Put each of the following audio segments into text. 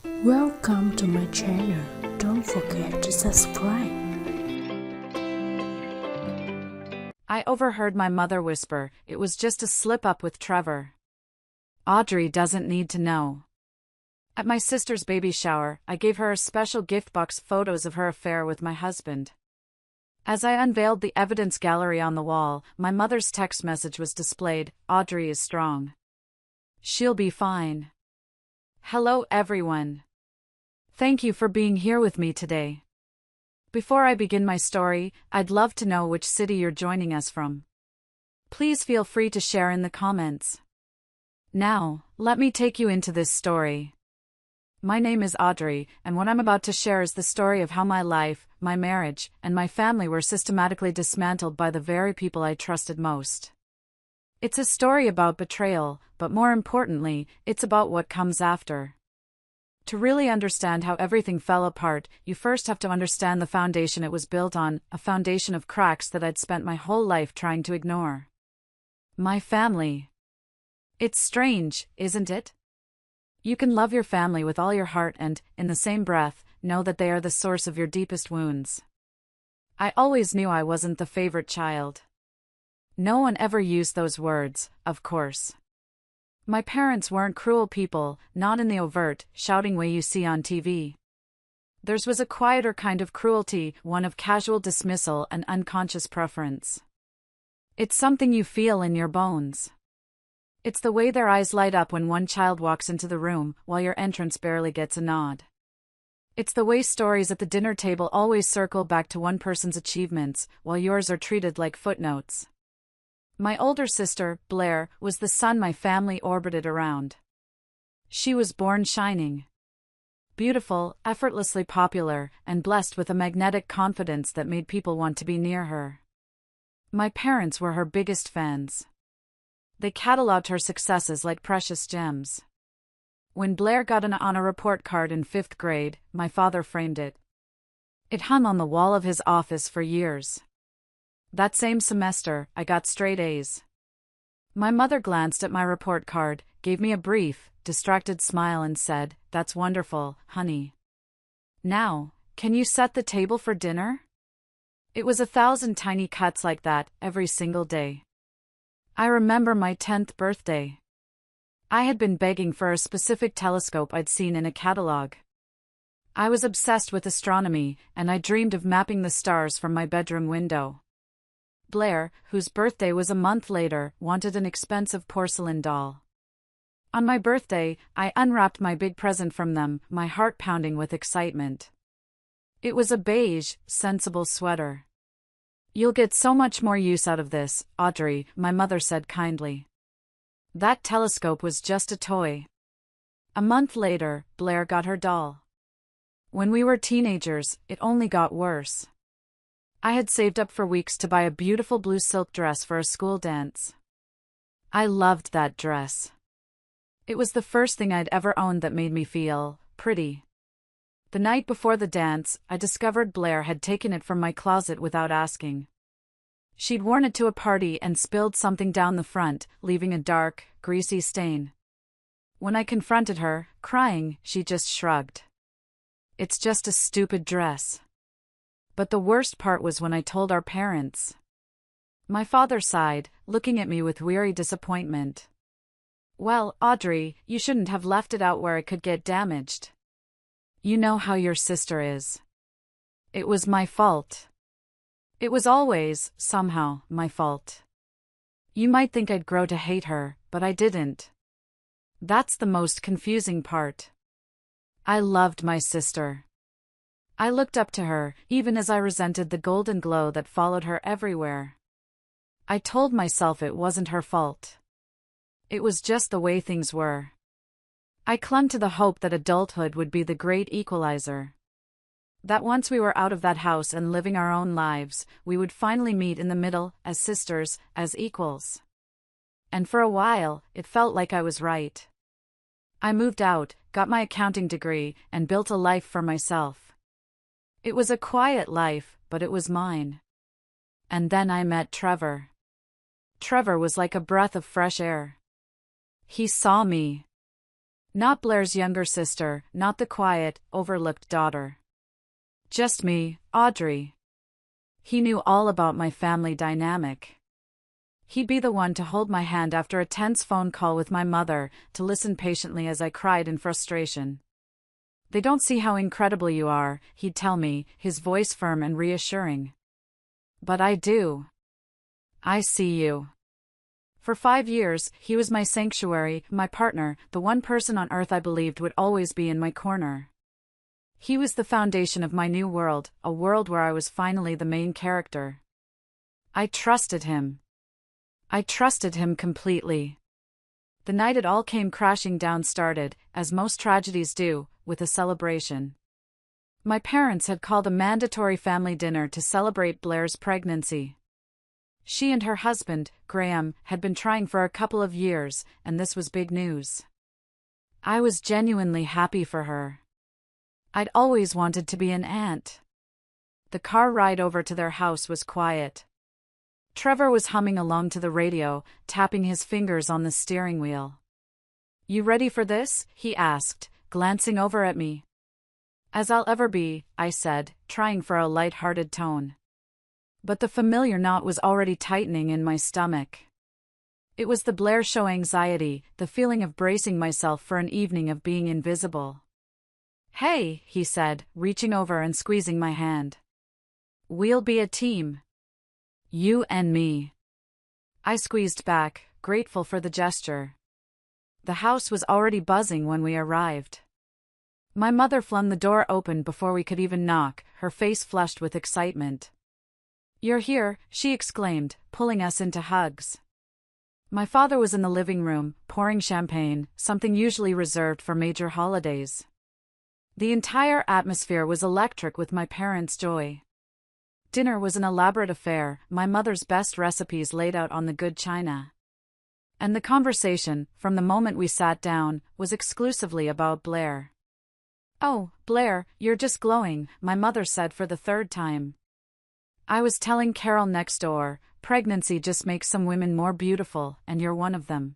Welcome to my channel. Don't forget to subscribe. I overheard my mother whisper, it was just a slip-up with Trevor. Audrey doesn't need to know. At my sister's baby shower, I gave her a special gift box photos of her affair with my husband. As I unveiled the evidence gallery on the wall, my mother's text message was displayed, Audrey is strong. She'll be fine. Hello everyone. Thank you for being here with me today. Before I begin my story, I'd love to know which city you're joining us from. Please feel free to share in the comments. Now, let me take you into this story. My name is Audrey, and what I'm about to share is the story of how my life, my marriage, and my family were systematically dismantled by the very people I trusted most. It's a story about betrayal, but more importantly, it's about what comes after. To really understand how everything fell apart, you first have to understand the foundation it was built on, a foundation of cracks that I'd spent my whole life trying to ignore. My family. It's strange, isn't it? You can love your family with all your heart and, in the same breath, know that they are the source of your deepest wounds. I always knew I wasn't the favorite child. No one ever used those words, of course. My parents weren't cruel people, not in the overt, shouting way you see on TV. Theirs was a quieter kind of cruelty, one of casual dismissal and unconscious preference. It's something you feel in your bones. It's the way their eyes light up when one child walks into the room, while your entrance barely gets a nod. It's the way stories at the dinner table always circle back to one person's achievements, while yours are treated like footnotes. My older sister, Blair, was the sun my family orbited around. She was born shining. Beautiful, effortlessly popular, and blessed with a magnetic confidence that made people want to be near her. My parents were her biggest fans. They cataloged her successes like precious gems. When Blair got an honor report card in 5th grade, my father framed it. It hung on the wall of his office for years. That same semester, I got straight A's. My mother glanced at my report card, gave me a brief, distracted smile and said, "That's wonderful, honey. Now, can you set the table for dinner?" It was 1,000 tiny cuts like that, every single day. I remember my 10th birthday. I had been begging for a specific telescope I'd seen in a catalog. I was obsessed with astronomy, and I dreamed of mapping the stars from my bedroom window. Blair, whose birthday was a month later, wanted an expensive porcelain doll. On my birthday, I unwrapped my big present from them, my heart pounding with excitement. It was a beige, sensible sweater. "You'll get so much more use out of this, Audrey," my mother said kindly. That telescope was just a toy. A month later, Blair got her doll. When we were teenagers, it only got worse. I had saved up for weeks to buy a beautiful blue silk dress for a school dance. I loved that dress. It was the first thing I'd ever owned that made me feel pretty. The night before the dance, I discovered Blair had taken it from my closet without asking. She'd worn it to a party and spilled something down the front, leaving a dark, greasy stain. When I confronted her, crying, she just shrugged. "It's just a stupid dress." But the worst part was when I told our parents. My father sighed, looking at me with weary disappointment. "Well, Audrey, you shouldn't have left it out where it could get damaged. You know how your sister is. It was my fault. It was always, somehow, my fault. You might think I'd grow to hate her, but I didn't. That's the most confusing part. I loved my sister. I looked up to her, even as I resented the golden glow that followed her everywhere. I told myself it wasn't her fault. It was just the way things were. I clung to the hope that adulthood would be the great equalizer. That once we were out of that house and living our own lives, we would finally meet in the middle, as sisters, as equals. And for a while, it felt like I was right. I moved out, got my accounting degree, and built a life for myself. It was a quiet life, but it was mine. And then I met Trevor. Trevor was like a breath of fresh air. He saw me. Not Blair's younger sister, not the quiet, overlooked daughter. Just me, Audrey. He knew all about my family dynamic. He'd be the one to hold my hand after a tense phone call with my mother, to listen patiently as I cried in frustration. They don't see how incredible you are, he'd tell me, his voice firm and reassuring. But I do. I see you. For 5 years, he was my sanctuary, my partner, the one person on earth I believed would always be in my corner. He was the foundation of my new world, a world where I was finally the main character. I trusted him. I trusted him completely. The night it all came crashing down started, as most tragedies do, with a celebration. My parents had called a mandatory family dinner to celebrate Blair's pregnancy. She and her husband, Graham, had been trying for a couple of years, and this was big news. I was genuinely happy for her. I'd always wanted to be an aunt. The car ride over to their house was quiet. Trevor was humming along to the radio, tapping his fingers on the steering wheel. "You ready for this?" he asked, glancing over at me. "As I'll ever be," I said, trying for a light-hearted tone. But the familiar knot was already tightening in my stomach. It was the Blair show anxiety, the feeling of bracing myself for an evening of being invisible. "Hey," he said, reaching over and squeezing my hand. "We'll be a team. You and me." I squeezed back, grateful for the gesture. The house was already buzzing when we arrived. My mother flung the door open before we could even knock, her face flushed with excitement. "You're here," she exclaimed, pulling us into hugs. My father was in the living room, pouring champagne, something usually reserved for major holidays. The entire atmosphere was electric with my parents' joy. Dinner was an elaborate affair, my mother's best recipes laid out on the good china. And the conversation, from the moment we sat down, was exclusively about Blair. "Oh, Blair, you're just glowing," my mother said for the third time. "I was telling Carol next door, pregnancy just makes some women more beautiful, and you're one of them.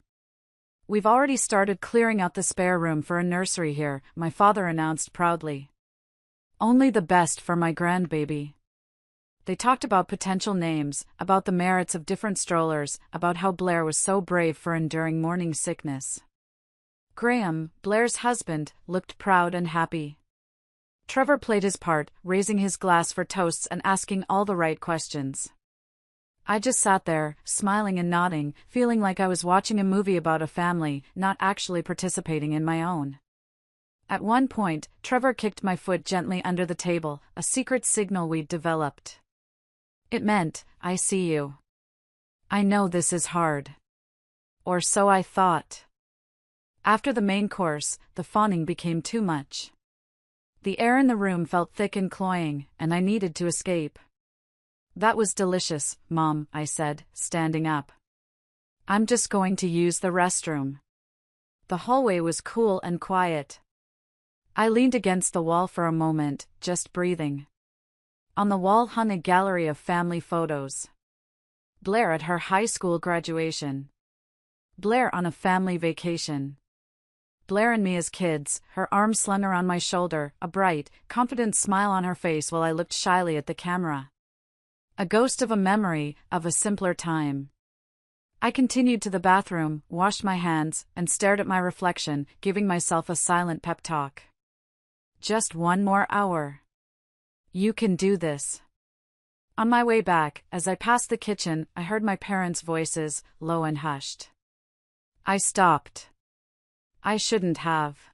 We've already started clearing out the spare room for a nursery here," my father announced proudly. "Only the best for my grandbaby." They talked about potential names, about the merits of different strollers, about how Blair was so brave for enduring morning sickness. Graham, Blair's husband, looked proud and happy. Trevor played his part, raising his glass for toasts and asking all the right questions. I just sat there, smiling and nodding, feeling like I was watching a movie about a family, not actually participating in my own. At one point, Trevor kicked my foot gently under the table, a secret signal we'd developed. It meant, "I see you. I know this is hard." Or so I thought. After the main course, the fawning became too much. The air in the room felt thick and cloying, and I needed to escape. "That was delicious, Mom," I said, standing up. "I'm just going to use the restroom." The hallway was cool and quiet. I leaned against the wall for a moment, just breathing. On the wall hung a gallery of family photos. Blair at her high school graduation. Blair on a family vacation. Blair and me as kids, her arm slung around my shoulder, a bright, confident smile on her face while I looked shyly at the camera. A ghost of a memory, of a simpler time. I continued to the bathroom, washed my hands, and stared at my reflection, giving myself a silent pep talk. Just one more hour. You can do this. On my way back, as I passed the kitchen, I heard my parents' voices, low and hushed. I stopped. I shouldn't have.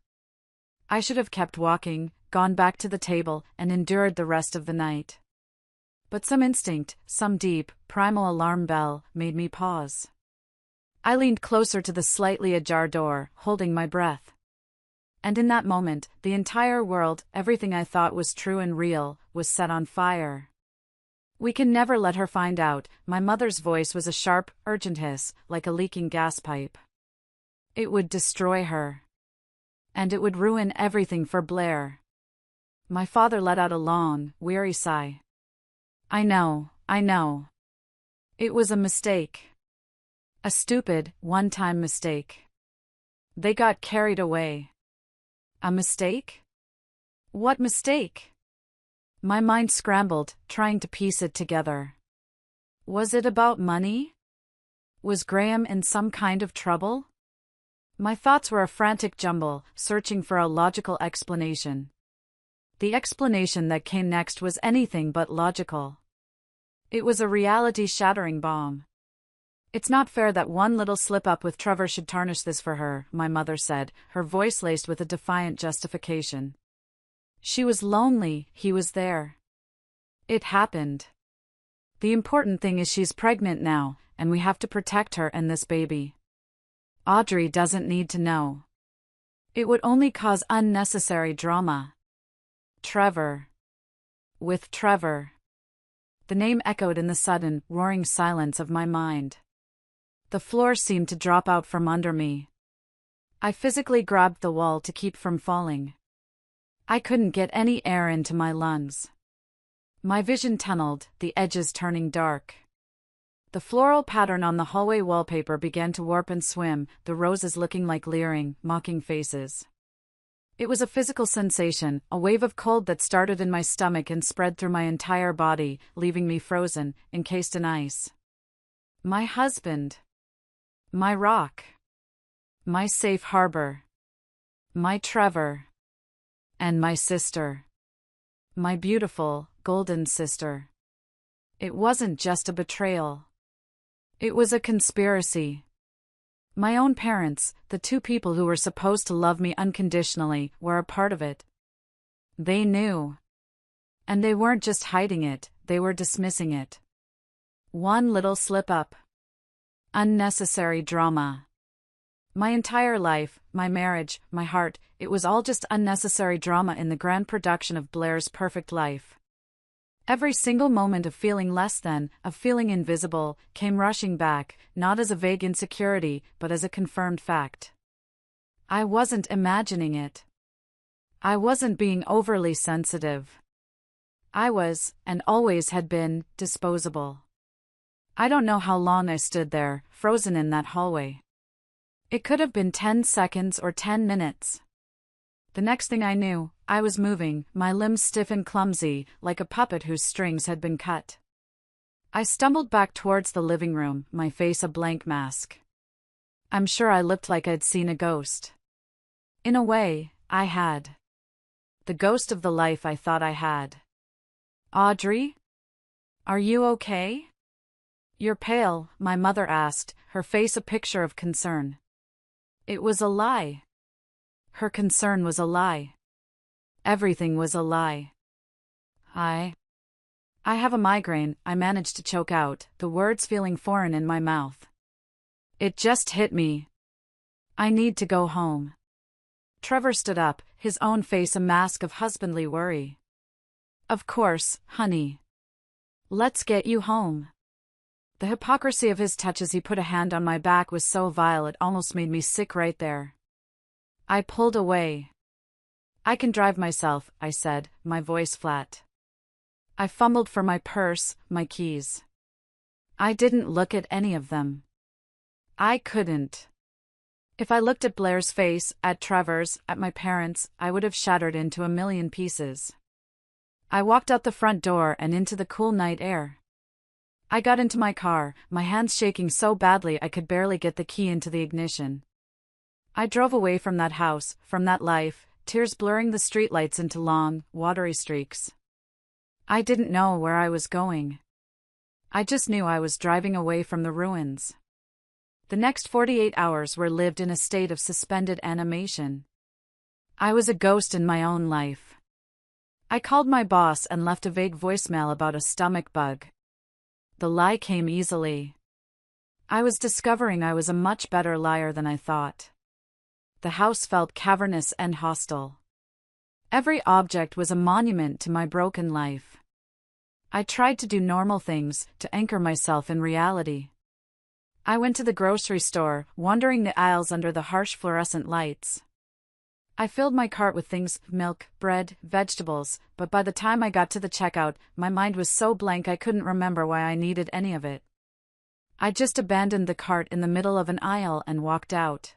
I should have kept walking, gone back to the table, and endured the rest of the night. But some instinct, some deep, primal alarm bell, made me pause. I leaned closer to the slightly ajar door, holding my breath. And in that moment, the entire world, everything I thought was true and real, was set on fire. "We can never let her find out," my mother's voice was a sharp, urgent hiss, like a leaking gas pipe. It would destroy her. And it would ruin everything for Blair. My father let out a long, weary sigh. I know. It was a mistake. A stupid, one-time mistake. They got carried away. A mistake? What mistake? My mind scrambled, trying to piece it together. Was it about money? Was Graham in some kind of trouble? My thoughts were a frantic jumble, searching for a logical explanation. The explanation that came next was anything but logical. It was a reality-shattering bomb. It's not fair that one little slip-up with Trevor should tarnish this for her, my mother said, her voice laced with a defiant justification. She was lonely, he was there. It happened. The important thing is she's pregnant now, and we have to protect her and this baby. Audrey doesn't need to know. It would only cause unnecessary drama. Trevor. With Trevor. The name echoed in the sudden, roaring silence of my mind. The floor seemed to drop out from under me. I physically grabbed the wall to keep from falling. I couldn't get any air into my lungs. My vision tunneled, the edges turning dark. The floral pattern on the hallway wallpaper began to warp and swim, the roses looking like leering, mocking faces. It was a physical sensation, a wave of cold that started in my stomach and spread through my entire body, leaving me frozen, encased in ice. My husband. My rock. My safe harbor. My Trevor. And my sister. My beautiful, golden sister. It wasn't just a betrayal. It was a conspiracy. My own parents, the two people who were supposed to love me unconditionally, were a part of it. They knew. And they weren't just hiding it, they were dismissing it. One little slip-up. Unnecessary drama. My entire life, my marriage, my heart, it was all just unnecessary drama in the grand production of Blair's perfect life. Every single moment of feeling less than, of feeling invisible, came rushing back, not as a vague insecurity, but as a confirmed fact. I wasn't imagining it. I wasn't being overly sensitive. I was, and always had been, disposable. I don't know how long I stood there, frozen in that hallway. It could have been 10 seconds or 10 minutes. The next thing I knew, I was moving, my limbs stiff and clumsy, like a puppet whose strings had been cut. I stumbled back towards the living room, my face a blank mask. I'm sure I looked like I'd seen a ghost. In a way, I had. The ghost of the life I thought I had. Audrey? Are you okay? You're pale, my mother asked, her face a picture of concern. It was a lie. Her concern was a lie. Everything was a lie. I have a migraine, I managed to choke out, the words feeling foreign in my mouth. It just hit me. I need to go home. Trevor stood up, his own face a mask of husbandly worry. Of course, honey. Let's get you home. The hypocrisy of his touch as he put a hand on my back was so vile it almost made me sick right there. I pulled away. I can drive myself, I said, my voice flat. I fumbled for my purse, my keys. I didn't look at any of them. I couldn't. If I looked at Blair's face, at Trevor's, at my parents', I would have shattered into a million pieces. I walked out the front door and into the cool night air. I got into my car, my hands shaking so badly I could barely get the key into the ignition. I drove away from that house, from that life, tears blurring the streetlights into long, watery streaks. I didn't know where I was going. I just knew I was driving away from the ruins. The next 48 hours were lived in a state of suspended animation. I was a ghost in my own life. I called my boss and left a vague voicemail about a stomach bug. The lie came easily. I was discovering I was a much better liar than I thought. The house felt cavernous and hostile. Every object was a monument to my broken life. I tried to do normal things, to anchor myself in reality. I went to the grocery store, wandering the aisles under the harsh fluorescent lights. I filled my cart with things, milk, bread, vegetables, but by the time I got to the checkout, my mind was so blank I couldn't remember why I needed any of it. I just abandoned the cart in the middle of an aisle and walked out.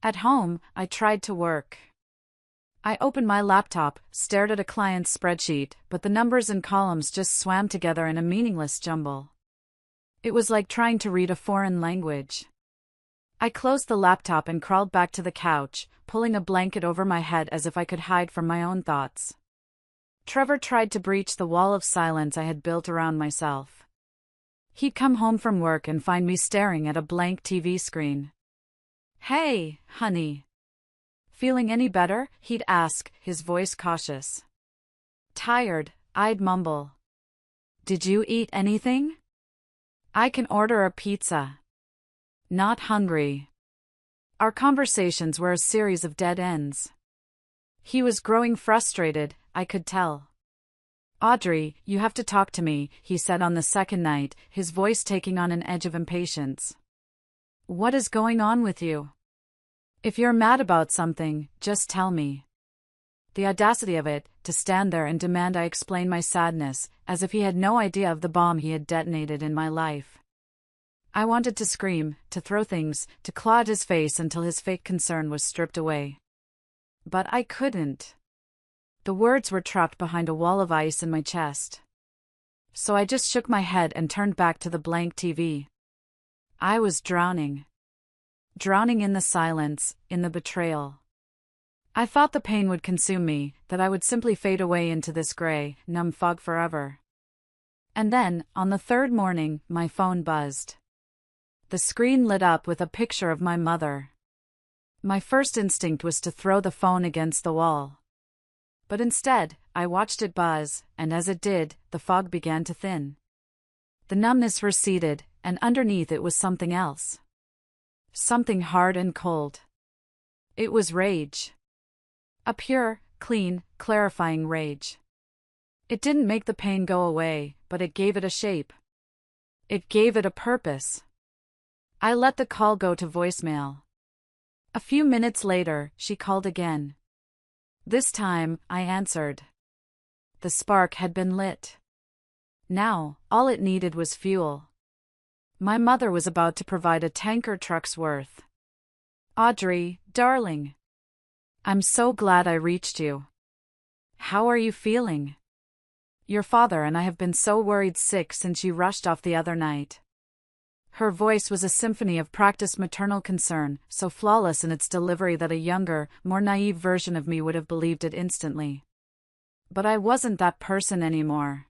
At home, I tried to work. I opened my laptop, stared at a client's spreadsheet, but the numbers and columns just swam together in a meaningless jumble. It was like trying to read a foreign language. I closed the laptop and crawled back to the couch, pulling a blanket over my head as if I could hide from my own thoughts. Trevor tried to breach the wall of silence I had built around myself. He'd come home from work and find me staring at a blank TV screen. "Hey, honey. Feeling any better?" he'd ask, his voice cautious. "Tired," I'd mumble. "Did you eat anything? I can order a pizza." "Not hungry." Our conversations were a series of dead ends. He was growing frustrated, I could tell. "Audrey, you have to talk to me," he said on the second night, his voice taking on an edge of impatience. "What is going on with you? If you're mad about something, just tell me." The audacity of it, to stand there and demand I explain my sadness, as if he had no idea of the bomb he had detonated in my life. I wanted to scream, to throw things, to claw at his face until his fake concern was stripped away. But I couldn't. The words were trapped behind a wall of ice in my chest. So I just shook my head and turned back to the blank TV. I was drowning. Drowning in the silence, in the betrayal. I thought the pain would consume me, that I would simply fade away into this gray, numb fog forever. And then, on the third morning, my phone buzzed. The screen lit up with a picture of my mother. My first instinct was to throw the phone against the wall. But instead, I watched it buzz, and as it did, the fog began to thin. The numbness receded, and underneath it was something else. Something hard and cold. It was rage. A pure, clean, clarifying rage. It didn't make the pain go away, but it gave it a shape. It gave it a purpose. I let the call go to voicemail. A few minutes later, she called again. This time, I answered. The spark had been lit. Now, all it needed was fuel. My mother was about to provide a tanker truck's worth. "Audrey, darling. I'm so glad I reached you. How are you feeling? Your father and I have been so worried sick since you rushed off the other night." Her voice was a symphony of practiced maternal concern, so flawless in its delivery that a younger, more naive version of me would have believed it instantly. But I wasn't that person anymore.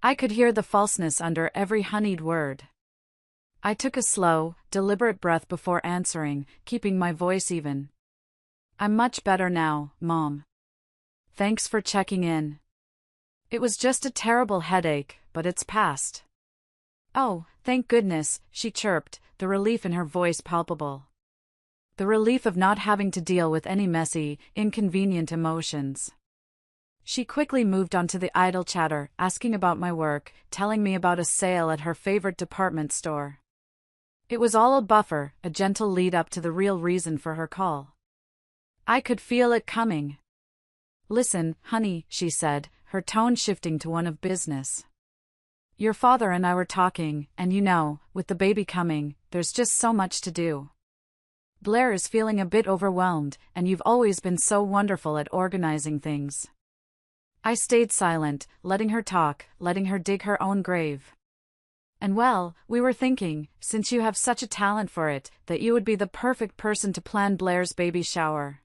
I could hear the falseness under every honeyed word. I took a slow, deliberate breath before answering, keeping my voice even. "I'm much better now, Mom. Thanks for checking in. It was just a terrible headache, but it's passed." "Oh, thank goodness," she chirped, the relief in her voice palpable. The relief of not having to deal with any messy, inconvenient emotions. She quickly moved on to the idle chatter, asking about my work, telling me about a sale at her favorite department store. It was all a buffer, a gentle lead-up to the real reason for her call. I could feel it coming. "Listen, honey," she said, her tone shifting to one of business. "Your father and I were talking, and with the baby coming, there's just so much to do. Blair is feeling a bit overwhelmed, and you've always been so wonderful at organizing things." I stayed silent, letting her talk, letting her dig her own grave. "And well, we were thinking, since you have such a talent for it, that you would be the perfect person to plan Blair's baby shower."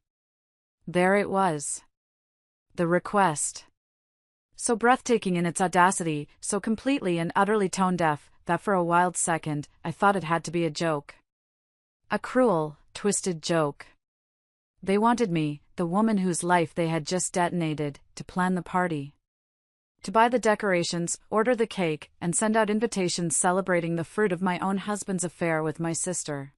There it was. The request. So breathtaking in its audacity, so completely and utterly tone-deaf, that for a wild second, I thought it had to be a joke. A cruel, twisted joke. They wanted me, the woman whose life they had just detonated, to plan the party. To buy the decorations, order the cake, and send out invitations celebrating the fruit of my own husband's affair with my sister.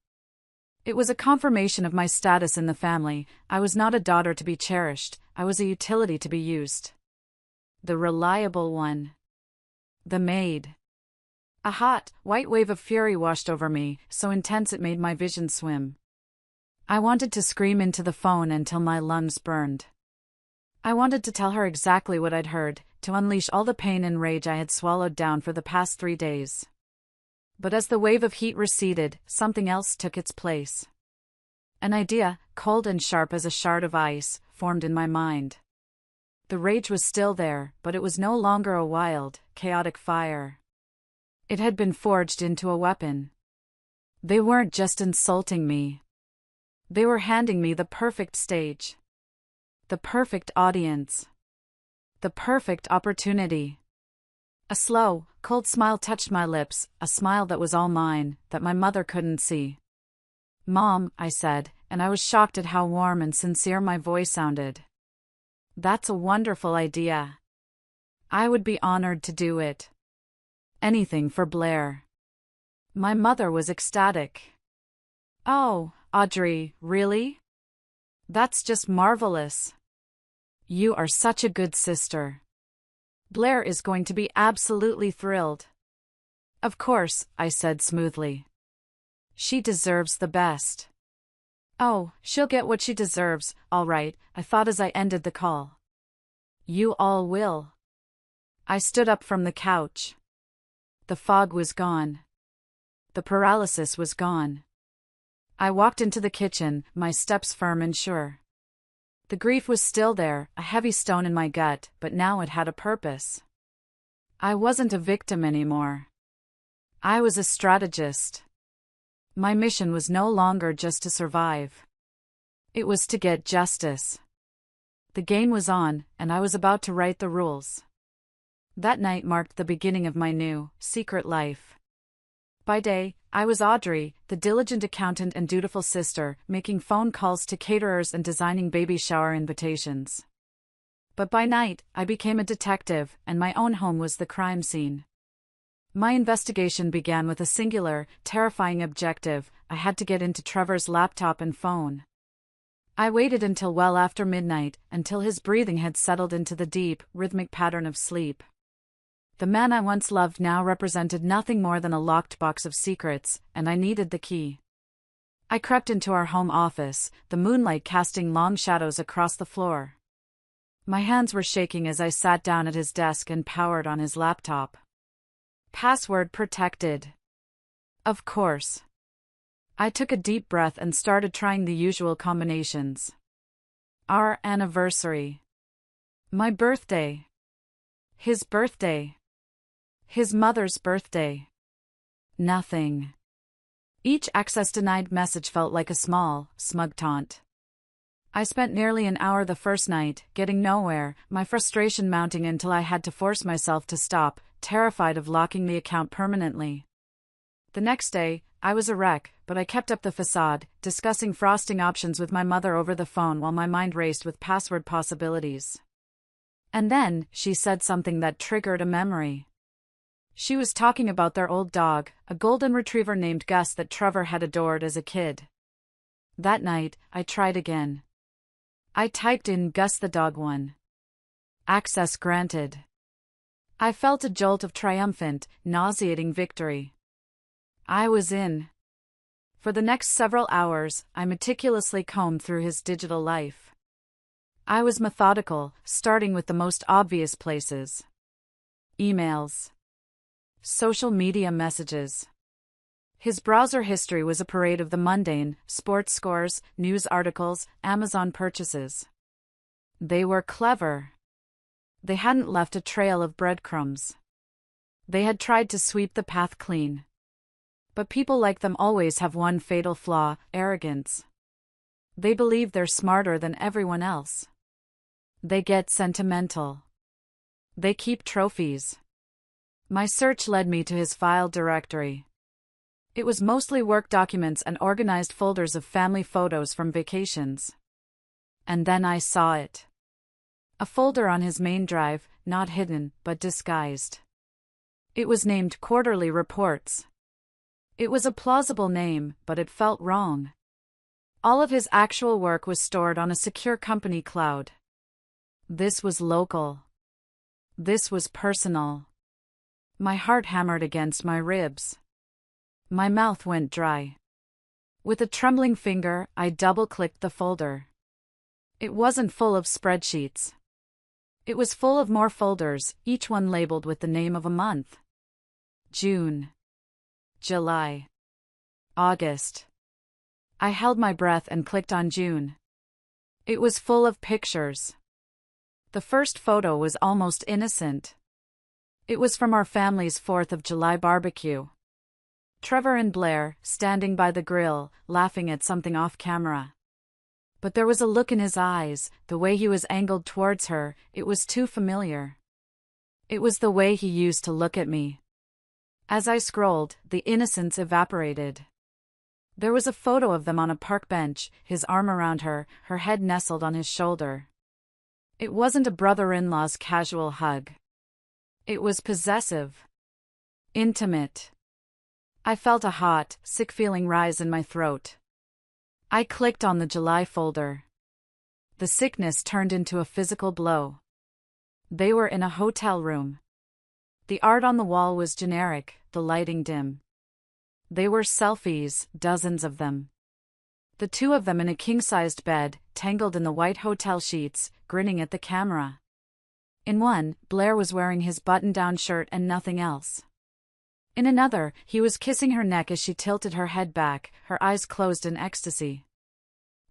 It was a confirmation of my status in the family. I was not a daughter to be cherished, I was a utility to be used. The reliable one. The maid. A hot, white wave of fury washed over me, so intense it made my vision swim. I wanted to scream into the phone until my lungs burned. I wanted to tell her exactly what I'd heard, to unleash all the pain and rage I had swallowed down for the past 3 days. But as the wave of heat receded, something else took its place. An idea, cold and sharp as a shard of ice, formed in my mind. The rage was still there, but it was no longer a wild, chaotic fire. It had been forged into a weapon. They weren't just insulting me. They were handing me the perfect stage. The perfect audience. The perfect opportunity. A slow, cold smile touched my lips, a smile that was all mine, that my mother couldn't see. "Mom," I said, and I was shocked at how warm and sincere my voice sounded. "That's a wonderful idea. I would be honored to do it. Anything for Blair." My mother was ecstatic. "Oh, Audrey, really? That's just marvelous. You are such a good sister. Blair is going to be absolutely thrilled." "Of course," I said smoothly. "She deserves the best." "Oh, she'll get what she deserves, all right," I thought as I ended the call. "You all will." I stood up from the couch. The fog was gone. The paralysis was gone. I walked into the kitchen, my steps firm and sure. The grief was still there, a heavy stone in my gut, but now it had a purpose. I wasn't a victim anymore. I was a strategist. My mission was no longer just to survive. It was to get justice. The game was on, and I was about to write the rules. That night marked the beginning of my new, secret life. By day, I was Audrey, the diligent accountant and dutiful sister, making phone calls to caterers and designing baby shower invitations. But by night, I became a detective, and my own home was the crime scene. My investigation began with a singular, terrifying objective: I had to get into Trevor's laptop and phone. I waited until well after midnight, until his breathing had settled into the deep, rhythmic pattern of sleep. The man I once loved now represented nothing more than a locked box of secrets, and I needed the key. I crept into our home office, the moonlight casting long shadows across the floor. My hands were shaking as I sat down at his desk and powered on his laptop. Password protected. Of course. I took a deep breath and started trying the usual combinations. Our anniversary. My birthday. His birthday. His mother's birthday. Nothing. Each access denied message felt like a small, smug taunt. I spent nearly an hour the first night, getting nowhere, my frustration mounting until I had to force myself to stop, terrified of locking the account permanently. The next day, I was a wreck, but I kept up the facade, discussing frosting options with my mother over the phone while my mind raced with password possibilities. And then, she said something that triggered a memory. She was talking about their old dog, a golden retriever named Gus that Trevor had adored as a kid. That night, I tried again. I typed in Gus the dog one. Access granted. I felt a jolt of triumphant, nauseating victory. I was in. For the next several hours, I meticulously combed through his digital life. I was methodical, starting with the most obvious places. Emails. Social media messages. His browser history was a parade of the mundane: sports scores, news articles, Amazon purchases. They were clever. They hadn't left a trail of breadcrumbs. They had tried to sweep the path clean. But people like them always have one fatal flaw: arrogance. They believe they're smarter than everyone else. They get sentimental. They keep trophies. My search led me to his file directory. It was mostly work documents and organized folders of family photos from vacations. And then I saw it. A folder on his main drive, not hidden, but disguised. It was named Quarterly Reports. It was a plausible name, but it felt wrong. All of his actual work was stored on a secure company cloud. This was local. This was personal. My heart hammered against my ribs. My mouth went dry. With a trembling finger, I double-clicked the folder. It wasn't full of spreadsheets. It was full of more folders, each one labeled with the name of a month. June. July. August. I held my breath and clicked on June. It was full of pictures. The first photo was almost innocent. It was from our family's 4th of July barbecue. Trevor and Blair, standing by the grill, laughing at something off camera. But there was a look in his eyes, the way he was angled towards her, it was too familiar. It was the way he used to look at me. As I scrolled, the innocence evaporated. There was a photo of them on a park bench, his arm around her, her head nestled on his shoulder. It wasn't a brother-in-law's casual hug. It was possessive. Intimate. I felt a hot, sick feeling rise in my throat. I clicked on the July folder. The sickness turned into a physical blow. They were in a hotel room. The art on the wall was generic, the lighting dim. They were selfies, dozens of them. The two of them in a king-sized bed, tangled in the white hotel sheets, grinning at the camera. In one, Blair was wearing his button-down shirt and nothing else. In another, he was kissing her neck as she tilted her head back, her eyes closed in ecstasy.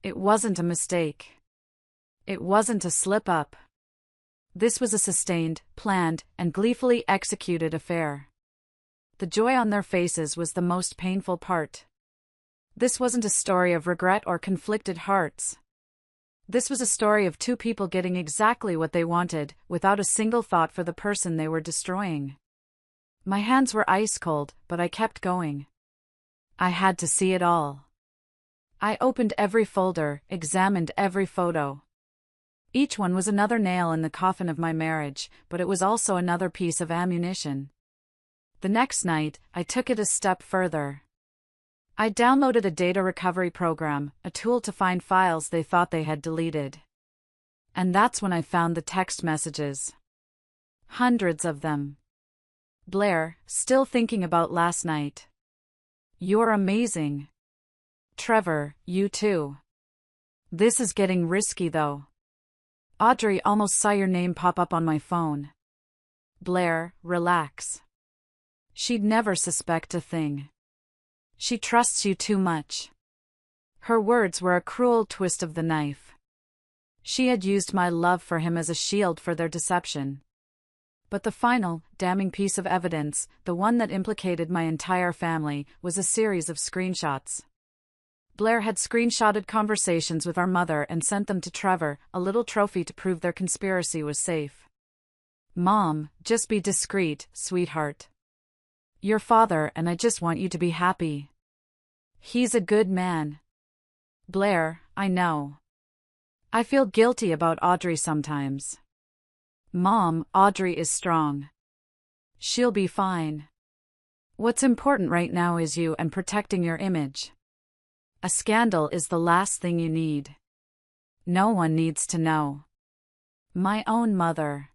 It wasn't a mistake. It wasn't a slip-up. This was a sustained, planned, and gleefully executed affair. The joy on their faces was the most painful part. This wasn't a story of regret or conflicted hearts. This was a story of two people getting exactly what they wanted, without a single thought for the person they were destroying. My hands were ice cold, but I kept going. I had to see it all. I opened every folder, examined every photo. Each one was another nail in the coffin of my marriage, but it was also another piece of ammunition. The next night, I took it a step further. I downloaded a data recovery program, a tool to find files they thought they had deleted. And that's when I found the text messages. Hundreds of them. Blair, still thinking about last night. You're amazing. Trevor, you too. This is getting risky though. Audrey, almost saw your name pop up on my phone. Blair, relax. She'd never suspect a thing. She trusts you too much. Her words were a cruel twist of the knife. She had used my love for him as a shield for their deception. But the final, damning piece of evidence, the one that implicated my entire family, was a series of screenshots. Blair had screenshotted conversations with our mother and sent them to Trevor, a little trophy to prove their conspiracy was safe. Mom, just be discreet, sweetheart. Your father and I just want you to be happy. He's a good man. Blair, I know. I feel guilty about Audrey sometimes. Mom, Audrey is strong. She'll be fine. What's important right now is you and protecting your image. A scandal is the last thing you need. No one needs to know. My own mother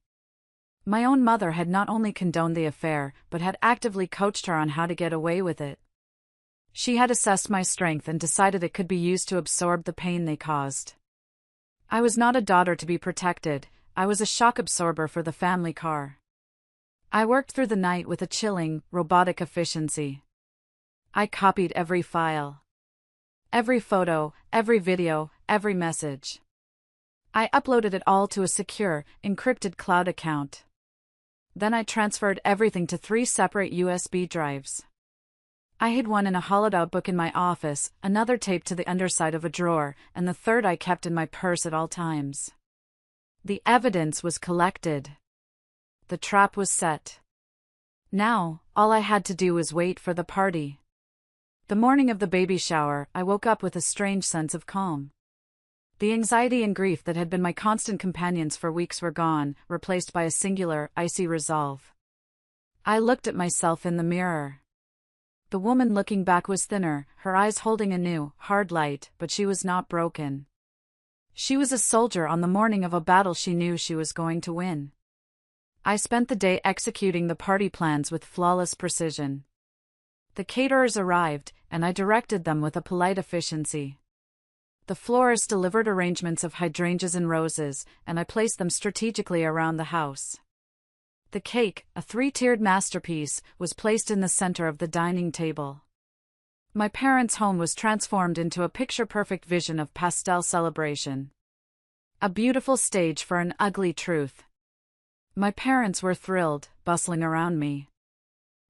had not only condoned the affair, but had actively coached her on how to get away with it. She had assessed my strength and decided it could be used to absorb the pain they caused. I was not a daughter to be protected, I was a shock absorber for the family car. I worked through the night with a chilling, robotic efficiency. I copied every file. Every photo, every video, every message. I uploaded it all to a secure, encrypted cloud account. Then I transferred everything to 3 separate USB drives. I hid one in a hollowed-out book in my office, another taped to the underside of a drawer, and the third I kept in my purse at all times. The evidence was collected. The trap was set. Now, all I had to do was wait for the party. The morning of the baby shower, I woke up with a strange sense of calm. The anxiety and grief that had been my constant companions for weeks were gone, replaced by a singular, icy resolve. I looked at myself in the mirror. The woman looking back was thinner, her eyes holding a new, hard light, but she was not broken. She was a soldier on the morning of a battle she knew she was going to win. I spent the day executing the party plans with flawless precision. The caterers arrived, and I directed them with a polite efficiency. The florist delivered arrangements of hydrangeas and roses, and I placed them strategically around the house. The cake, a 3-tiered masterpiece, was placed in the center of the dining table. My parents' home was transformed into a picture-perfect vision of pastel celebration. A beautiful stage for an ugly truth. My parents were thrilled, bustling around me.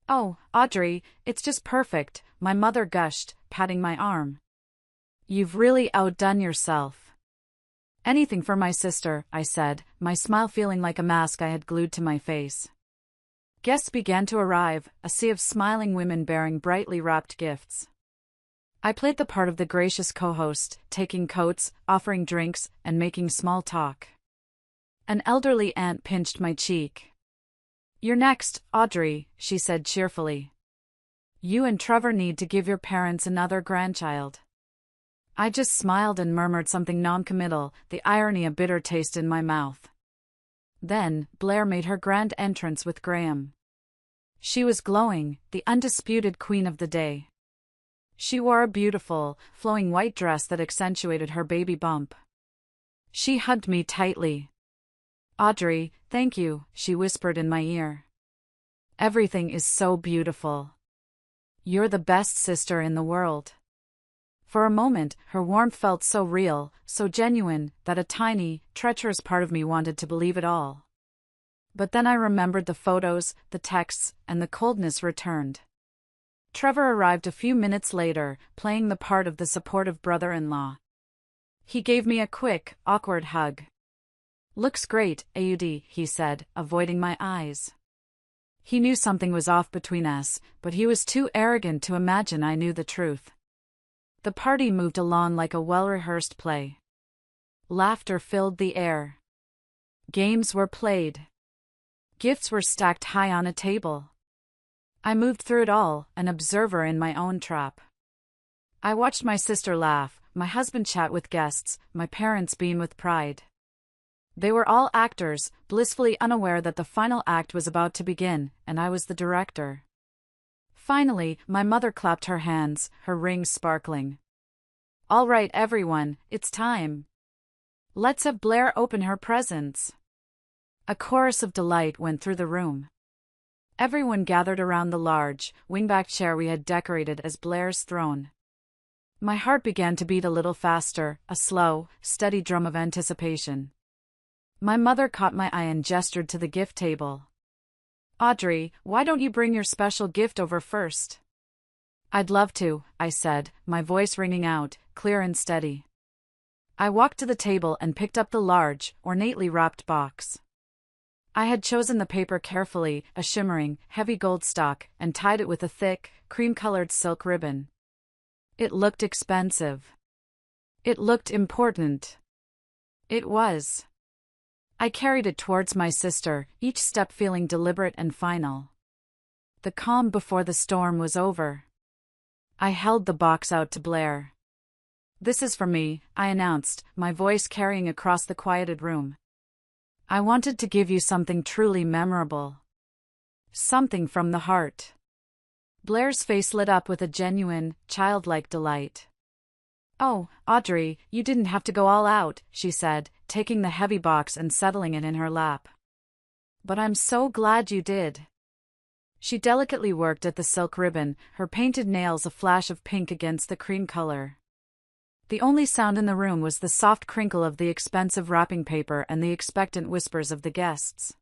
"Oh, Audrey, it's just perfect," my mother gushed, patting my arm. "You've really outdone yourself." "Anything for my sister," I said, my smile feeling like a mask I had glued to my face. Guests began to arrive, a sea of smiling women bearing brightly wrapped gifts. I played the part of the gracious co-host, taking coats, offering drinks, and making small talk. An elderly aunt pinched my cheek. "You're next, Audrey," she said cheerfully. "You and Trevor need to give your parents another grandchild." I just smiled and murmured something non-committal, the irony a bitter taste in my mouth. Then, Blair made her grand entrance with Graham. She was glowing, the undisputed queen of the day. She wore a beautiful, flowing white dress that accentuated her baby bump. She hugged me tightly. "Audrey, thank you," she whispered in my ear. "Everything is so beautiful. You're the best sister in the world." For a moment, her warmth felt so real, so genuine, that a tiny, treacherous part of me wanted to believe it all. But then I remembered the photos, the texts, and the coldness returned. Trevor arrived a few minutes later, playing the part of the supportive brother-in-law. He gave me a quick, awkward hug. "Looks great, Aud," he said, avoiding my eyes. He knew something was off between us, but he was too arrogant to imagine I knew the truth. The party moved along like a well-rehearsed play. Laughter filled the air. Games were played. Gifts were stacked high on a table. I moved through it all, an observer in my own trap. I watched my sister laugh, my husband chat with guests, my parents beam with pride. They were all actors, blissfully unaware that the final act was about to begin, and I was the director. Finally, my mother clapped her hands, her rings sparkling. "All right, everyone, it's time. Let's have Blair open her presents." A chorus of delight went through the room. Everyone gathered around the large, wingback chair we had decorated as Blair's throne. My heart began to beat a little faster, a slow, steady drum of anticipation. My mother caught my eye and gestured to the gift table. "Audrey, why don't you bring your special gift over first?" "I'd love to," I said, my voice ringing out, clear and steady. I walked to the table and picked up the large, ornately wrapped box. I had chosen the paper carefully, a shimmering, heavy gold stock, and tied it with a thick, cream-colored silk ribbon. It looked expensive. It looked important. It was. I carried it towards my sister, each step feeling deliberate and final. The calm before the storm was over. I held the box out to Blair. "This is for me," I announced, my voice carrying across the quieted room. "I wanted to give you something truly memorable. Something from the heart." Blair's face lit up with a genuine, childlike delight. "Oh, Audrey, you didn't have to go all out," she said, taking the heavy box and settling it in her lap. "But I'm so glad you did." She delicately worked at the silk ribbon, her painted nails a flash of pink against the cream color. The only sound in the room was the soft crinkle of the expensive wrapping paper and the expectant whispers of the guests.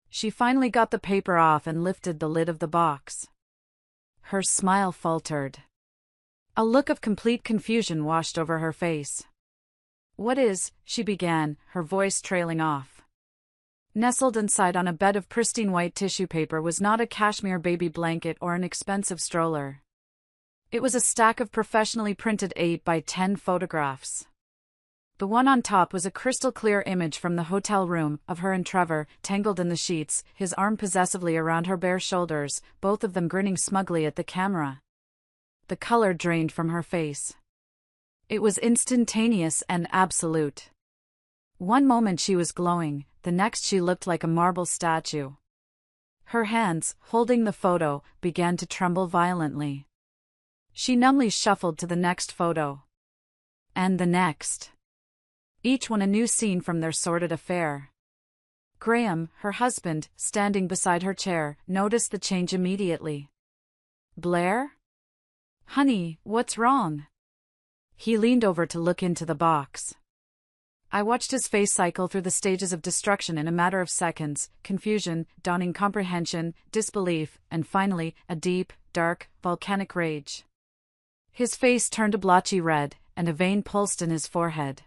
She finally got the paper off and lifted the lid of the box. Her smile faltered. A look of complete confusion washed over her face. "What is," she began, her voice trailing off. Nestled inside on a bed of pristine white tissue paper was not a cashmere baby blanket or an expensive stroller. It was a stack of professionally printed 8 by 10 photographs. The one on top was a crystal-clear image from the hotel room, of her and Trevor, tangled in the sheets, his arm possessively around her bare shoulders, both of them grinning smugly at the camera. The color drained from her face. It was instantaneous and absolute. One moment she was glowing, the next she looked like a marble statue. Her hands, holding the photo, began to tremble violently. She numbly shuffled to the next photo. And the next. Each one a new scene from their sordid affair. Graham, her husband, standing beside her chair, noticed the change immediately. "Blair? Honey, what's wrong?" He leaned over to look into the box. I watched his face cycle through the stages of destruction in a matter of seconds: confusion, dawning comprehension, disbelief, and finally, a deep, dark, volcanic rage. His face turned a blotchy red, and a vein pulsed in his forehead.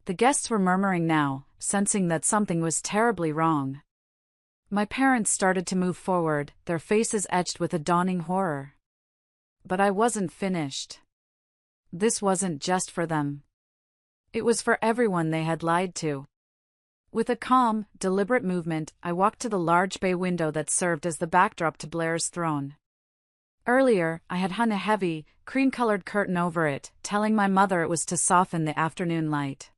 The guests were murmuring now, sensing that something was terribly wrong. My parents started to move forward, their faces etched with a dawning horror. But I wasn't finished. This wasn't just for them. It was for everyone they had lied to. With a calm, deliberate movement, I walked to the large bay window that served as the backdrop to Blair's throne. Earlier, I had hung a heavy, cream-colored curtain over it, telling my mother it was to soften the afternoon light.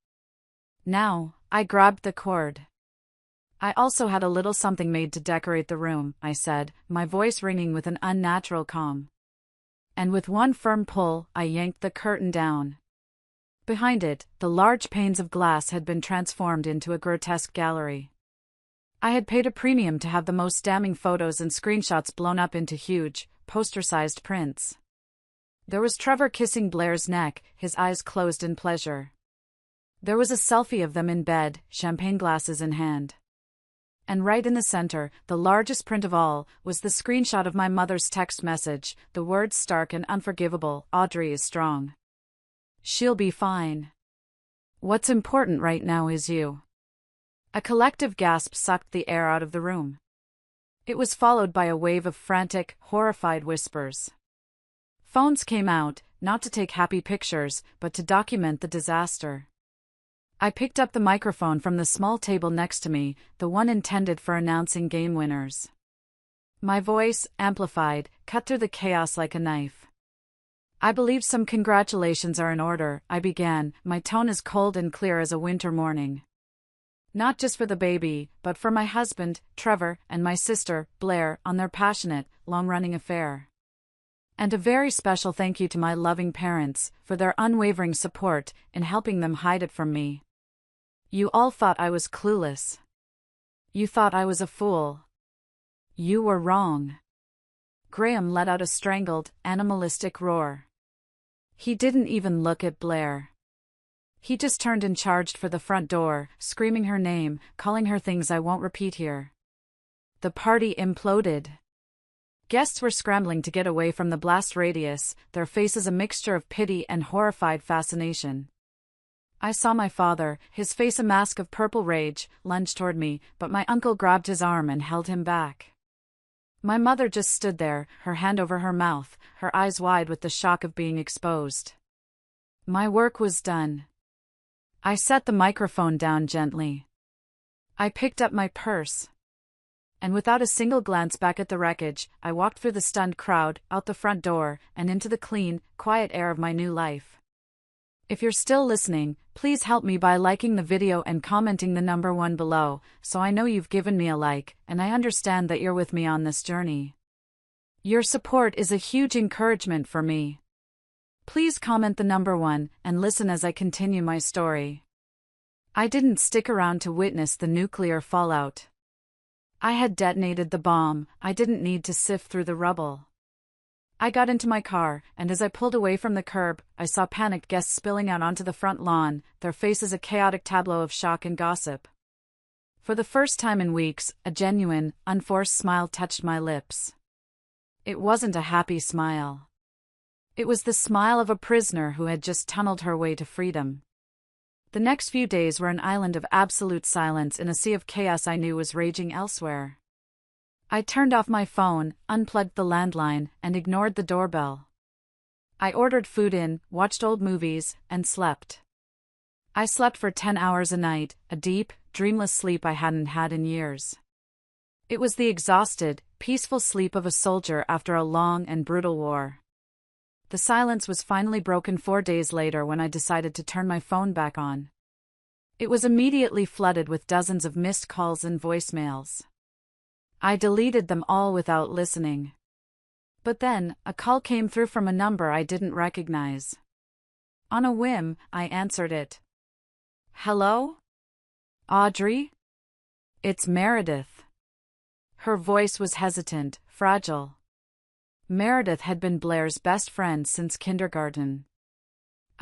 Now, I grabbed the cord. I also had a little something made to decorate the room, I said, my voice ringing with an unnatural calm. And with one firm pull, I yanked the curtain down. Behind it, the large panes of glass had been transformed into a grotesque gallery. I had paid a premium to have the most damning photos and screenshots blown up into huge, poster-sized prints. There was Trevor kissing Blair's neck, his eyes closed in pleasure. There was a selfie of them in bed, champagne glasses in hand. And right in the center, the largest print of all, was the screenshot of my mother's text message, the words stark and unforgivable: "Audrey is strong. She'll be fine. What's important right now is you." A collective gasp sucked the air out of the room. It was followed by a wave of frantic, horrified whispers. Phones came out, not to take happy pictures, but to document the disaster. I picked up the microphone from the small table next to me, the one intended for announcing game winners. My voice, amplified, cut through the chaos like a knife. "I believe some congratulations are in order," I began, my tone as cold and clear as a winter morning. "Not just for the baby, but for my husband, Trevor, and my sister, Blair, on their passionate, long-running affair. And a very special thank you to my loving parents, for their unwavering support in helping them hide it from me. You all thought I was clueless. You thought I was a fool. You were wrong." Graham let out a strangled, animalistic roar. He didn't even look at Blair. He just turned and charged for the front door, screaming her name, calling her things I won't repeat here. The party imploded. Guests were scrambling to get away from the blast radius, their faces a mixture of pity and horrified fascination. I saw my father, his face a mask of purple rage, lunge toward me, but my uncle grabbed his arm and held him back. My mother just stood there, her hand over her mouth, her eyes wide with the shock of being exposed. My work was done. I set the microphone down gently. I picked up my purse. And without a single glance back at the wreckage, I walked through the stunned crowd, out the front door, and into the clean, quiet air of my new life. If you're still listening, please help me by liking the video and commenting the number 1 below, so I know you've given me a like, and I understand that you're with me on this journey. Your support is a huge encouragement for me. Please comment the number 1, and listen as I continue my story. I didn't stick around to witness the nuclear fallout. I had detonated the bomb, I didn't need to sift through the rubble. I got into my car, and as I pulled away from the curb, I saw panicked guests spilling out onto the front lawn, their faces a chaotic tableau of shock and gossip. For the first time in weeks, a genuine, unforced smile touched my lips. It wasn't a happy smile. It was the smile of a prisoner who had just tunneled her way to freedom. The next few days were an island of absolute silence in a sea of chaos I knew was raging elsewhere. I turned off my phone, unplugged the landline, and ignored the doorbell. I ordered food in, watched old movies, and slept. I slept for 10 hours a night, a deep, dreamless sleep I hadn't had in years. It was the exhausted, peaceful sleep of a soldier after a long and brutal war. The silence was finally broken 4 days later when I decided to turn my phone back on. It was immediately flooded with dozens of missed calls and voicemails. I deleted them all without listening. But then, a call came through from a number I didn't recognize. On a whim, I answered it. "Hello? Audrey? It's Meredith." Her voice was hesitant, fragile. Meredith had been Blair's best friend since kindergarten.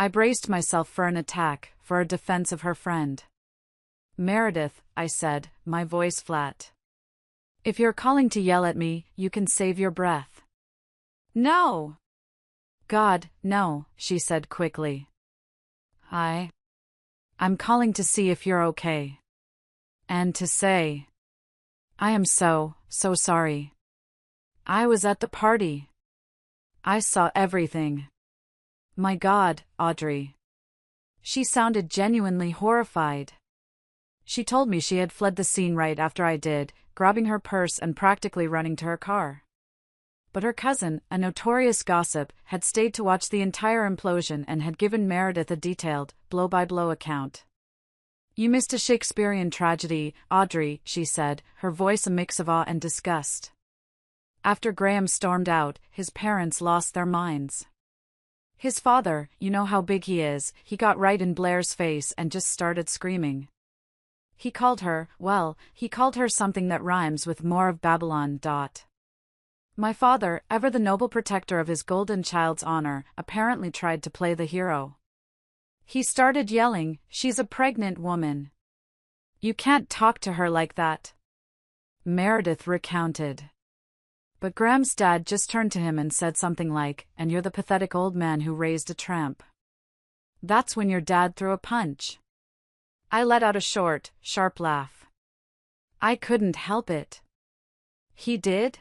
I braced myself for an attack, for a defense of her friend. "Meredith," I said, my voice flat. "If you're calling to yell at me, you can save your breath." "No!" "God, no," she said quickly. I'm calling to see if you're okay. And to say, I am so sorry. I was at the party. I saw everything. My God, Audrey." She sounded genuinely horrified. She told me she had fled the scene right after I did, grabbing her purse and practically running to her car. But her cousin, a notorious gossip, had stayed to watch the entire implosion and had given Meredith a detailed, blow-by-blow account. "You missed a Shakespearean tragedy, Audrey," she said, her voice a mix of awe and disgust. "After Graham stormed out, his parents lost their minds. His father, you know how big he is, he got right in Blair's face and just started screaming. He called her something that rhymes with more of Babylon. My father, ever the noble protector of his golden child's honor, apparently tried to play the hero. He started yelling, 'She's a pregnant woman. You can't talk to her like that.'" Meredith recounted. "But Graham's dad just turned to him and said something like, 'And you're the pathetic old man who raised a tramp.' That's when your dad threw a punch." I let out a short, sharp laugh. I couldn't help it. "He did?"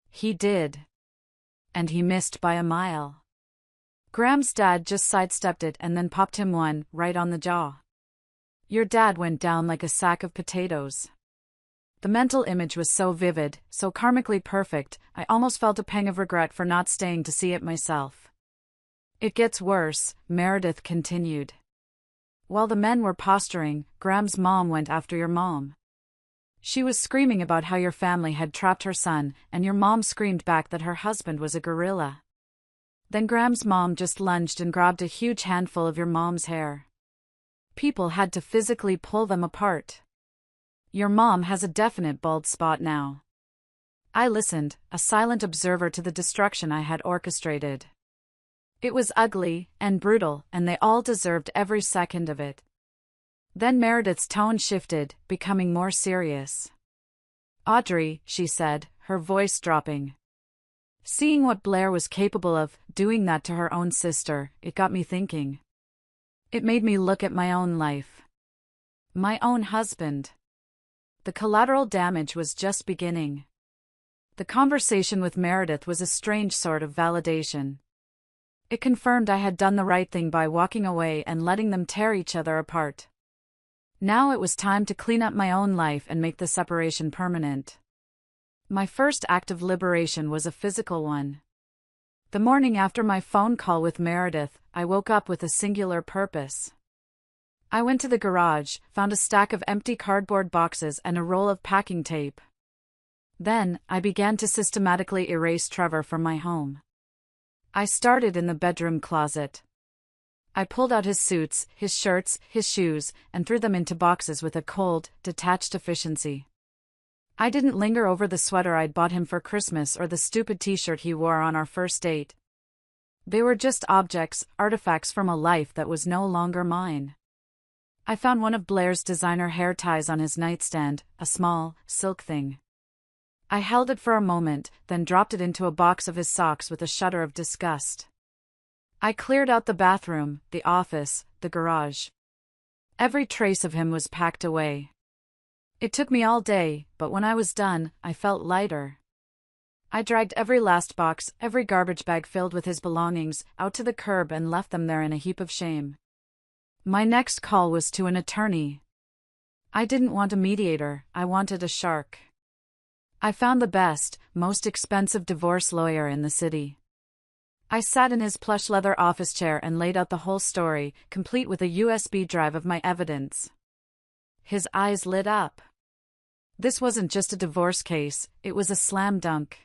"He did. And he missed by a mile. Graham's dad just sidestepped it and then popped him one, right on the jaw. Your dad went down like a sack of potatoes." The mental image was so vivid, so karmically perfect, I almost felt a pang of regret for not staying to see it myself. "It gets worse," Meredith continued. "While the men were posturing, Graham's mom went after your mom. She was screaming about how your family had trapped her son, and your mom screamed back that her husband was a gorilla. Then Graham's mom just lunged and grabbed a huge handful of your mom's hair. People had to physically pull them apart. Your mom has a definite bald spot now." I listened, a silent observer to the destruction I had orchestrated. It was ugly and brutal, and they all deserved every second of it. Then Meredith's tone shifted, becoming more serious. "Audrey," she said, her voice dropping. "Seeing what Blair was capable of, doing that to her own sister, it got me thinking. It made me look at my own life. My own husband. The collateral damage was just beginning." The conversation with Meredith was a strange sort of validation. It confirmed I had done the right thing by walking away and letting them tear each other apart. Now it was time to clean up my own life and make the separation permanent. My first act of liberation was a physical one. The morning after my phone call with Meredith, I woke up with a singular purpose. I went to the garage, found a stack of empty cardboard boxes and a roll of packing tape. Then, I began to systematically erase Trevor from my home. I started in the bedroom closet. I pulled out his suits, his shirts, his shoes, and threw them into boxes with a cold, detached efficiency. I didn't linger over the sweater I'd bought him for Christmas or the stupid t-shirt he wore on our first date. They were just objects, artifacts from a life that was no longer mine. I found one of Blair's designer hair ties on his nightstand, a small, silk thing. I held it for a moment, then dropped it into a box of his socks with a shudder of disgust. I cleared out the bathroom, the office, the garage. Every trace of him was packed away. It took me all day, but when I was done, I felt lighter. I dragged every last box, every garbage bag filled with his belongings, out to the curb and left them there in a heap of shame. My next call was to an attorney. I didn't want a mediator, I wanted a shark. I found the best, most expensive divorce lawyer in the city. I sat in his plush leather office chair and laid out the whole story, complete with a USB drive of my evidence. His eyes lit up. This wasn't just a divorce case, it was a slam dunk.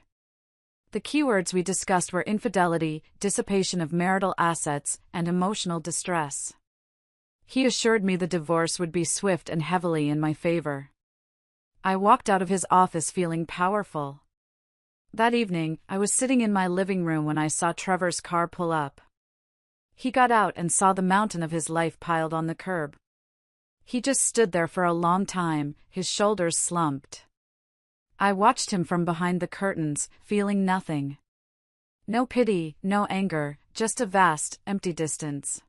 The keywords we discussed were infidelity, dissipation of marital assets, and emotional distress. He assured me the divorce would be swift and heavily in my favor. I walked out of his office feeling powerful. That evening, I was sitting in my living room when I saw Trevor's car pull up. He got out and saw the mountain of his life piled on the curb. He just stood there for a long time, his shoulders slumped. I watched him from behind the curtains, feeling nothing. No pity, no anger, just a vast, empty distance.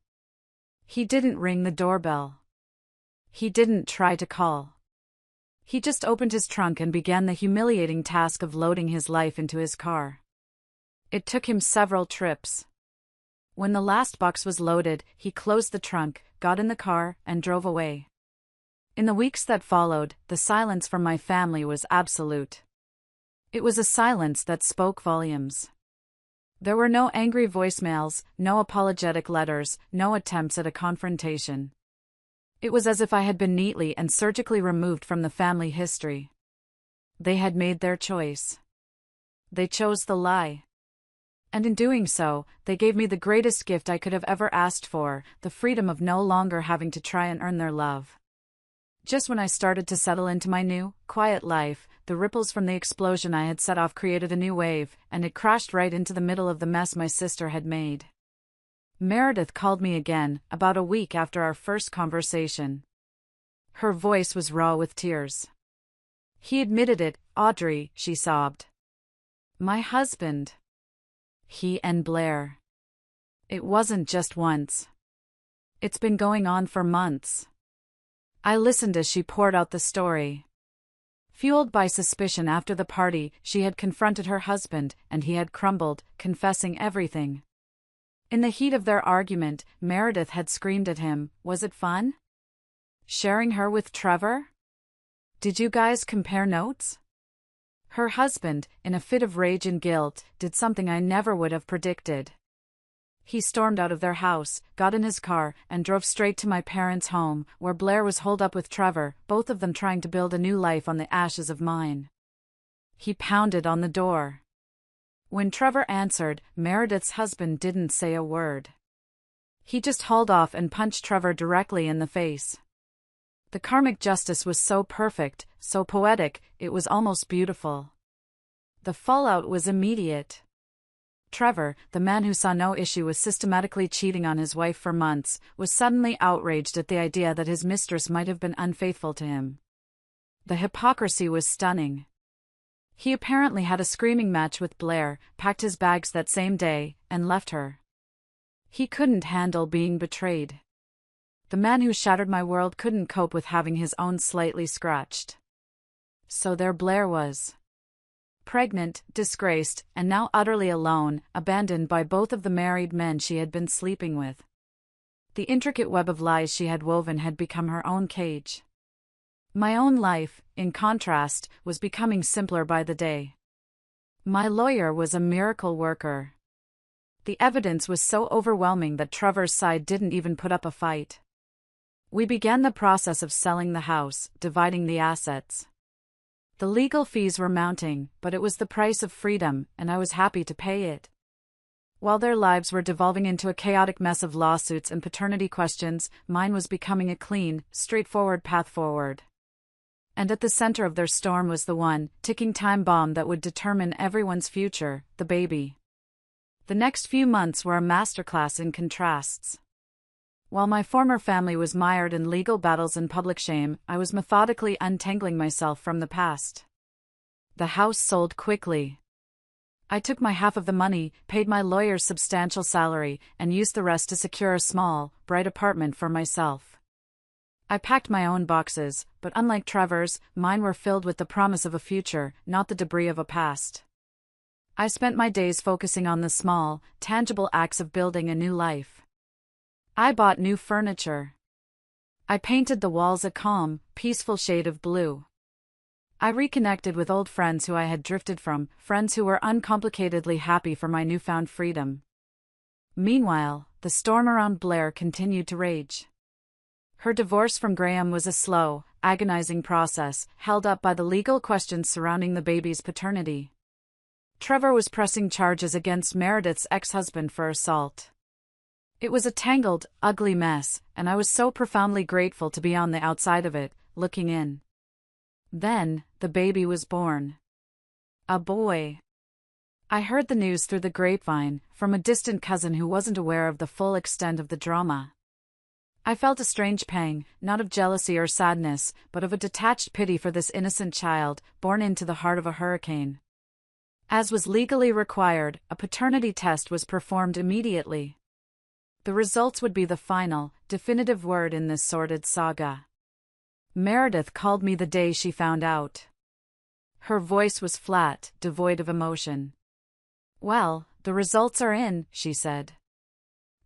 He didn't ring the doorbell. He didn't try to call. He just opened his trunk and began the humiliating task of loading his life into his car. It took him several trips. When the last box was loaded, he closed the trunk, got in the car, and drove away. In the weeks that followed, the silence from my family was absolute. It was a silence that spoke volumes. There were no angry voicemails, no apologetic letters, no attempts at a confrontation. It was as if I had been neatly and surgically removed from the family history. They had made their choice. They chose the lie. And in doing so, they gave me the greatest gift I could have ever asked for, the freedom of no longer having to try and earn their love. Just when I started to settle into my new, quiet life, the ripples from the explosion I had set off created a new wave, and it crashed right into the middle of the mess my sister had made. Meredith called me again, about a week after our first conversation. Her voice was raw with tears. He admitted it, Audrey, she sobbed. My husband. He and Blair. It wasn't just once. It's been going on for months. I listened as she poured out the story. Fueled by suspicion after the party, she had confronted her husband, and he had crumbled, confessing everything. In the heat of their argument, Meredith had screamed at him, "Was it fun? Sharing her with Trevor? Did you guys compare notes?" Her husband, in a fit of rage and guilt, did something I never would have predicted. He stormed out of their house, got in his car, and drove straight to my parents' home, where Blair was holed up with Trevor, both of them trying to build a new life on the ashes of mine. He pounded on the door. When Trevor answered, Meredith's husband didn't say a word. He just hauled off and punched Trevor directly in the face. The karmic justice was so perfect, so poetic, it was almost beautiful. The fallout was immediate. Trevor, the man who saw no issue with systematically cheating on his wife for months, was suddenly outraged at the idea that his mistress might have been unfaithful to him. The hypocrisy was stunning. He apparently had a screaming match with Blair, packed his bags that same day, and left her. He couldn't handle being betrayed. The man who shattered my world couldn't cope with having his own slightly scratched. So there Blair was. Pregnant, disgraced, and now utterly alone, abandoned by both of the married men she had been sleeping with. The intricate web of lies she had woven had become her own cage. My own life, in contrast, was becoming simpler by the day. My lawyer was a miracle worker. The evidence was so overwhelming that Trevor's side didn't even put up a fight. We began the process of selling the house, dividing the assets. The legal fees were mounting, but it was the price of freedom, and I was happy to pay it. While their lives were devolving into a chaotic mess of lawsuits and paternity questions, mine was becoming a clean, straightforward path forward. And at the center of their storm was the one, ticking time bomb that would determine everyone's future, the baby. The next few months were a masterclass in contrasts. While my former family was mired in legal battles and public shame, I was methodically untangling myself from the past. The house sold quickly. I took my half of the money, paid my lawyer's substantial salary, and used the rest to secure a small, bright apartment for myself. I packed my own boxes, but unlike Trevor's, mine were filled with the promise of a future, not the debris of a past. I spent my days focusing on the small, tangible acts of building a new life. I bought new furniture. I painted the walls a calm, peaceful shade of blue. I reconnected with old friends who I had drifted from, friends who were uncomplicatedly happy for my newfound freedom. Meanwhile, the storm around Blair continued to rage. Her divorce from Graham was a slow, agonizing process, held up by the legal questions surrounding the baby's paternity. Trevor was pressing charges against Meredith's ex-husband for assault. It was a tangled, ugly mess, and I was so profoundly grateful to be on the outside of it, looking in. Then, the baby was born. A boy. I heard the news through the grapevine, from a distant cousin who wasn't aware of the full extent of the drama. I felt a strange pang, not of jealousy or sadness, but of a detached pity for this innocent child, born into the heart of a hurricane. As was legally required, a paternity test was performed immediately. The results would be the final, definitive word in this sordid saga. Meredith called me the day she found out. Her voice was flat, devoid of emotion. "Well, the results are in," she said.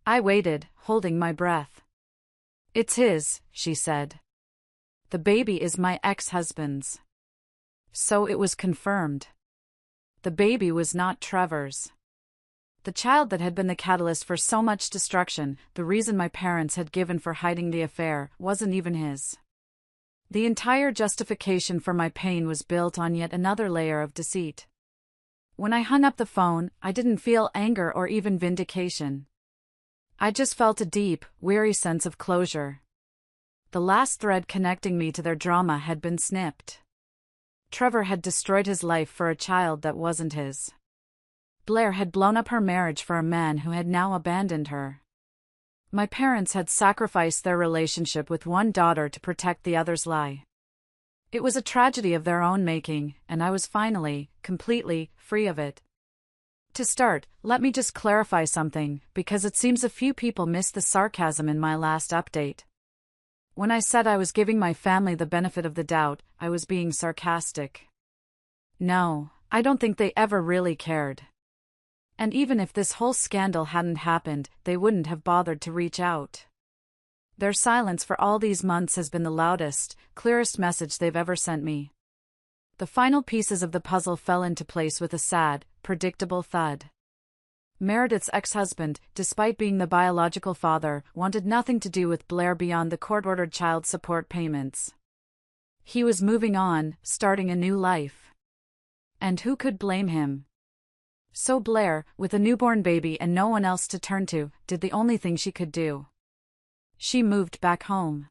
I waited, holding my breath. "It's his," she said. "The baby is my ex-husband's." So it was confirmed. The baby was not Trevor's. The child that had been the catalyst for so much destruction, the reason my parents had given for hiding the affair, wasn't even his. The entire justification for my pain was built on yet another layer of deceit. When I hung up the phone, I didn't feel anger or even vindication. I just felt a deep, weary sense of closure. The last thread connecting me to their drama had been snipped. Trevor had destroyed his life for a child that wasn't his. Blair had blown up her marriage for a man who had now abandoned her. My parents had sacrificed their relationship with one daughter to protect the other's lie. It was a tragedy of their own making, and I was finally, completely, free of it. To start, let me just clarify something, because it seems a few people missed the sarcasm in my last update. When I said I was giving my family the benefit of the doubt, I was being sarcastic. No, I don't think they ever really cared. And even if this whole scandal hadn't happened, they wouldn't have bothered to reach out. Their silence for all these months has been the loudest, clearest message they've ever sent me. The final pieces of the puzzle fell into place with a sad, predictable thud. Meredith's ex-husband, despite being the biological father, wanted nothing to do with Blair beyond the court-ordered child support payments. He was moving on, starting a new life. And who could blame him? So Blair, with a newborn baby and no one else to turn to, did the only thing she could do. She moved back home.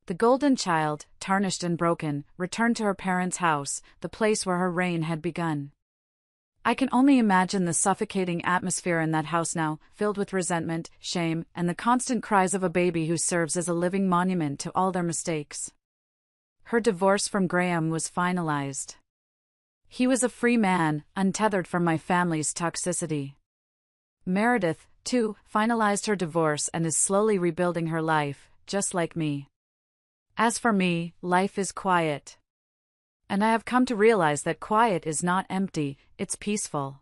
The golden child, tarnished and broken, returned to her parents' house, the place where her reign had begun. I can only imagine the suffocating atmosphere in that house now, filled with resentment, shame, and the constant cries of a baby who serves as a living monument to all their mistakes. Her divorce from Graham was finalized. He was a free man, untethered from my family's toxicity. Meredith, too, finalized her divorce and is slowly rebuilding her life, just like me. As for me, life is quiet. And I have come to realize that quiet is not empty, it's peaceful.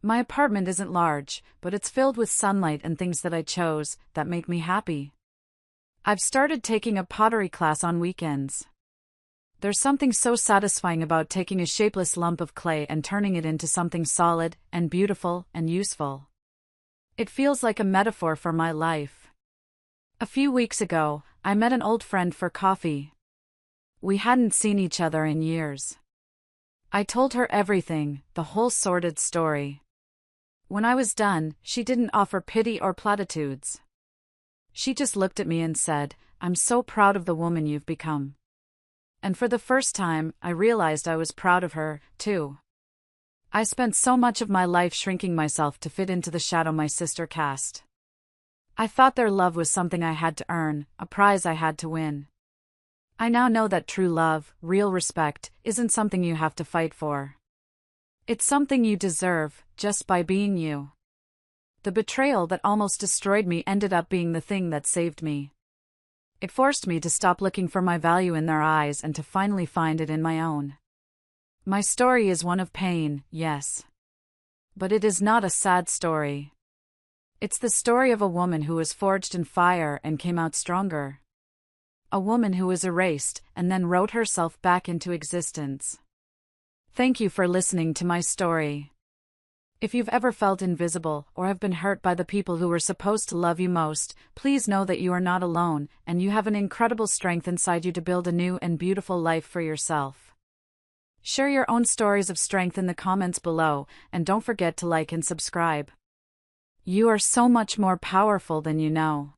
My apartment isn't large, but it's filled with sunlight and things that I chose, that make me happy. I've started taking a pottery class on weekends. There's something so satisfying about taking a shapeless lump of clay and turning it into something solid, and beautiful, and useful. It feels like a metaphor for my life. A few weeks ago, I met an old friend for coffee. We hadn't seen each other in years. I told her everything, the whole sordid story. When I was done, she didn't offer pity or platitudes. She just looked at me and said, "I'm so proud of the woman you've become." And for the first time, I realized I was proud of her, too. I spent so much of my life shrinking myself to fit into the shadow my sister cast. I thought their love was something I had to earn, a prize I had to win. I now know that true love, real respect, isn't something you have to fight for. It's something you deserve, just by being you. The betrayal that almost destroyed me ended up being the thing that saved me. It forced me to stop looking for my value in their eyes and to finally find it in my own. My story is one of pain, yes. But it is not a sad story. It's the story of a woman who was forged in fire and came out stronger. A woman who was erased and then wrote herself back into existence. Thank you for listening to my story. If you've ever felt invisible or have been hurt by the people who were supposed to love you most, please know that you are not alone, and you have an incredible strength inside you to build a new and beautiful life for yourself. Share your own stories of strength in the comments below, and don't forget to like and subscribe. You are so much more powerful than you know.